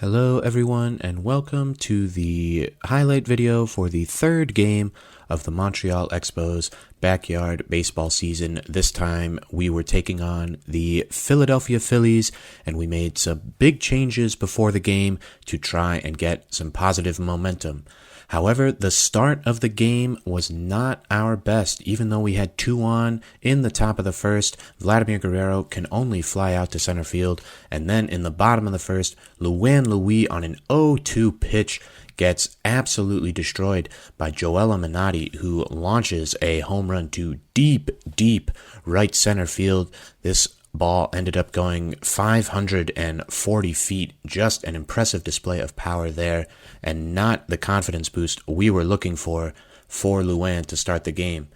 Hello everyone and welcome to the highlight video for the third game of the Montreal Expos backyard baseball season. This time we were taking on the Philadelphia Phillies and we made some big changes before the game to try and get some positive momentum. However, the start of the game was not our best. Even though we had 2 on in the top of the first, Vladimir Guerrero can only fly out to center field. And then in the bottom of the first, Luan Louis on an 0-2 pitch gets absolutely destroyed by Joel Minotti, who launches a home run to deep right center field. This ball ended up going 540 feet. Just an impressive display of power there, and not the confidence boost we were looking for Luan to start the game.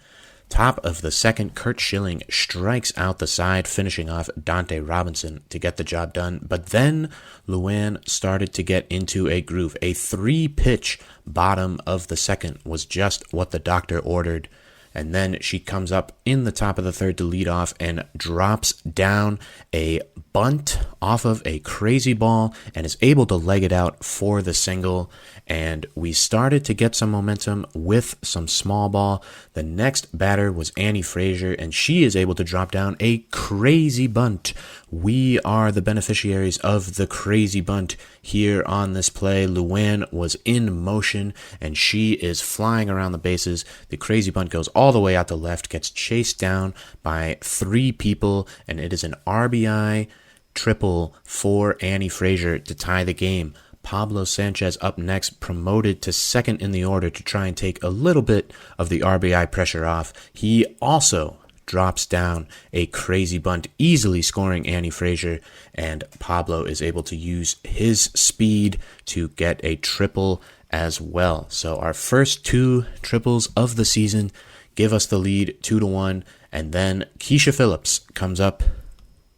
Top of the second, Curt Schilling strikes out the side, finishing off Dante Robinson to get the job done. But then Luan started to get into a groove. A 3-pitch bottom of the second was just what the doctor ordered. And then she comes up in the top of the third to lead off and drops down a bunt off of a crazy ball and is able to leg it out for the single. And we started to get some momentum with some small ball. The next batter was Annie Frazier, and she is able to drop down a crazy bunt. We are the beneficiaries of the crazy bunt here on this play. Luan was in motion, and she is flying around the bases. The crazy bunt goes all the way out to left, gets chased down by 3 people, and it is an RBI triple for Annie Frazier to tie the game. Pablo Sanchez up next, promoted to second in the order to try and take a little bit of the RBI pressure off. He also drops down a crazy bunt, easily scoring Annie Frazier, and Pablo is able to use his speed to get a triple as well. So our first 2 triples of the season give us the lead 2-1, and then Keisha Phillips comes up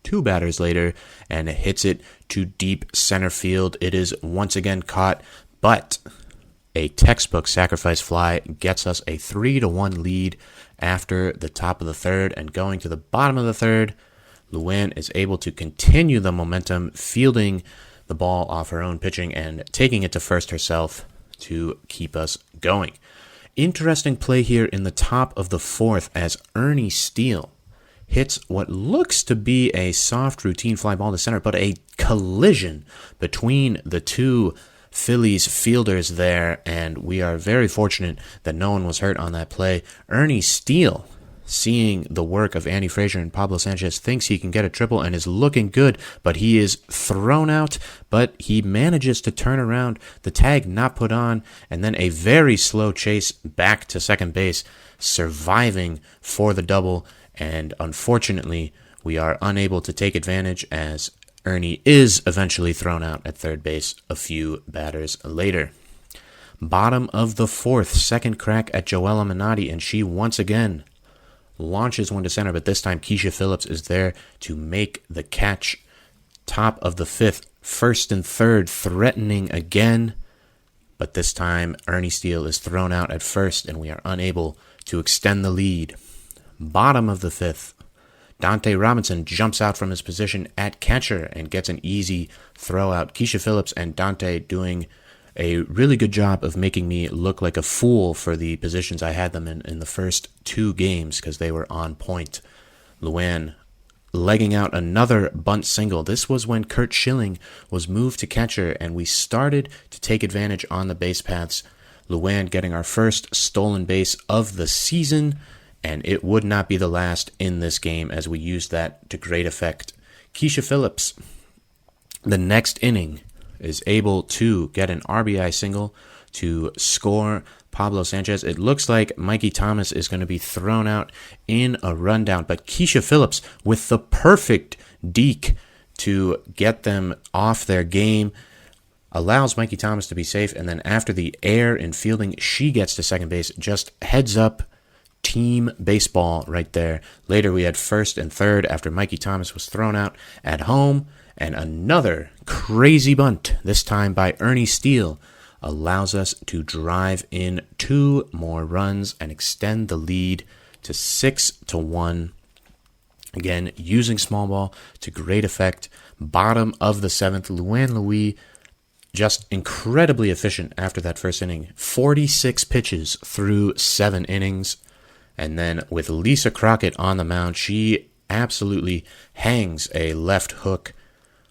2 batters later and hits it to deep center field. It is once again caught, but a textbook sacrifice fly gets us a 3-1 lead after the top of the third. And going to the bottom of the third, Luan is able to continue the momentum, fielding the ball off her own pitching and taking it to first herself to keep us going. Interesting play here in the top of the fourth as Ernie Steele hits what looks to be a soft routine fly ball to center, but a collision between the 2 Phillies fielders there, and we are very fortunate that no one was hurt on that play. Ernie Steele, seeing the work of Annie Frazier and Pablo Sanchez, thinks he can get a triple and is looking good, but he is thrown out, but he manages to turn around, the tag not put on, and then a very slow chase back to second base, surviving for the double. And unfortunately, we are unable to take advantage as Ernie is eventually thrown out at third base a few batters later. Bottom of the fourth, second crack at Joella Minotti, and she once again launches one to center, but this time Keisha Phillips is there to make the catch. Top of the fifth, first and third threatening again, but this time Ernie Steele is thrown out at first and we are unable to extend the lead. Bottom of the fifth, Dante Robinson jumps out from his position at catcher and gets an easy throw out. Keisha Phillips and Dante doing a really good job of making me look like a fool for the positions I had them in the first 2 games because they were on point. Luan legging out another bunt single. This was when Curt Schilling was moved to catcher and we started to take advantage on the base paths. Luan getting our first stolen base of the season, and it would not be the last in this game as we used that to great effect. Keisha Phillips, the next inning, is able to get an RBI single to score Pablo Sanchez. It looks like Mikey Thomas is going to be thrown out in a rundown, but Keisha Phillips with the perfect deke to get them off their game allows Mikey Thomas to be safe, and then after the error in fielding, she gets to second base. Just heads up team baseball right there. Later we had first and third after Mikey Thomas was thrown out at home, and another crazy bunt, this time by Ernie Steele, allows us to drive in 2 more runs and extend the lead to 6-1. Again, using small ball to great effect. Bottom of the seventh, Luan Louis just incredibly efficient after that first inning. 46 pitches through 7 innings. And then with Lisa Crockett on the mound, she absolutely hangs a left hook,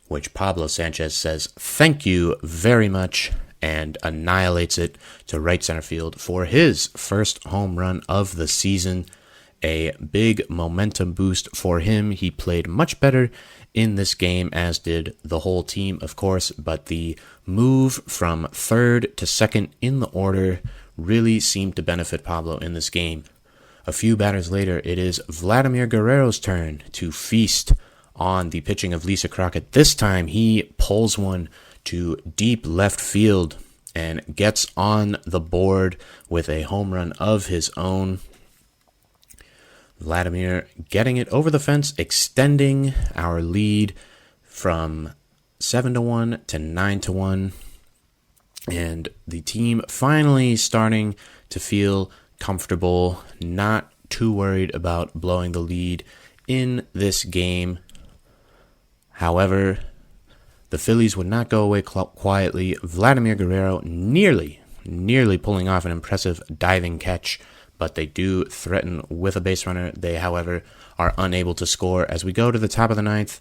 which Pablo Sanchez says, "Thank you very much," and annihilates it to right center field for his first home run of the season. A big momentum boost for him. He played much better in this game, as did the whole team, of course, but the move from third to second in the order really seemed to benefit Pablo in this game. A few batters later, it is Vladimir Guerrero's turn to feast on the pitching of Lisa Crockett. This time, he pulls one to deep left field and gets on the board with a home run of his own. Vladimir getting it over the fence, extending our lead from 7-1 to 9-1. And the team finally starting to feel comfortable, not too worried about blowing the lead in this game. However, the Phillies would not go away quietly. Vladimir Guerrero nearly pulling off an impressive diving catch, but they do threaten with a base runner. They, however, are unable to score. As we go to the top of the ninth,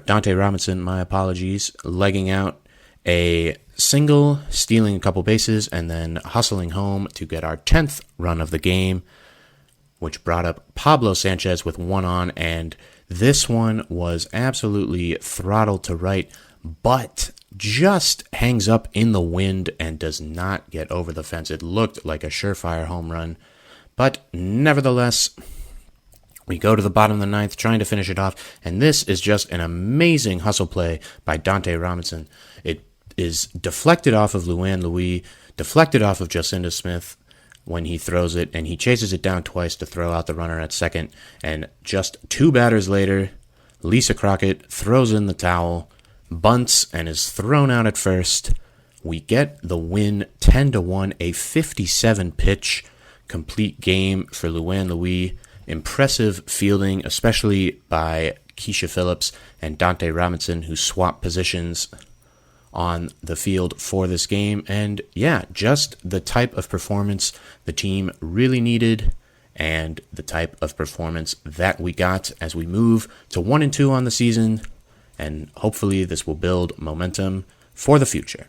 Dante Robinson, my apologies, legging out a single, stealing a couple bases, and then hustling home to get our 10th run of the game, which brought up Pablo Sanchez with one on, and this one was absolutely throttled to right, but just hangs up in the wind and does not get over the fence. It looked like a surefire home run, but nevertheless, we go to the bottom of the ninth, trying to finish it off, and this is just an amazing hustle play by Dante Robinson. It is deflected off of Luann Louis, deflected off of Jacinda Smith when he throws it, and he chases it down twice to throw out the runner at second, and just 2 batters later, Lisa Crockett throws in the towel, bunts, and is thrown out at first. We get the win 10-1, a 57-pitch complete game for Luann Louis. Impressive fielding, especially by Keisha Phillips and Dante Robinson, who swap positions on the field for this game. And yeah, just the type of performance the team really needed, and the type of performance that we got as we move to 1-2 on the season. And hopefully this will build momentum for the future.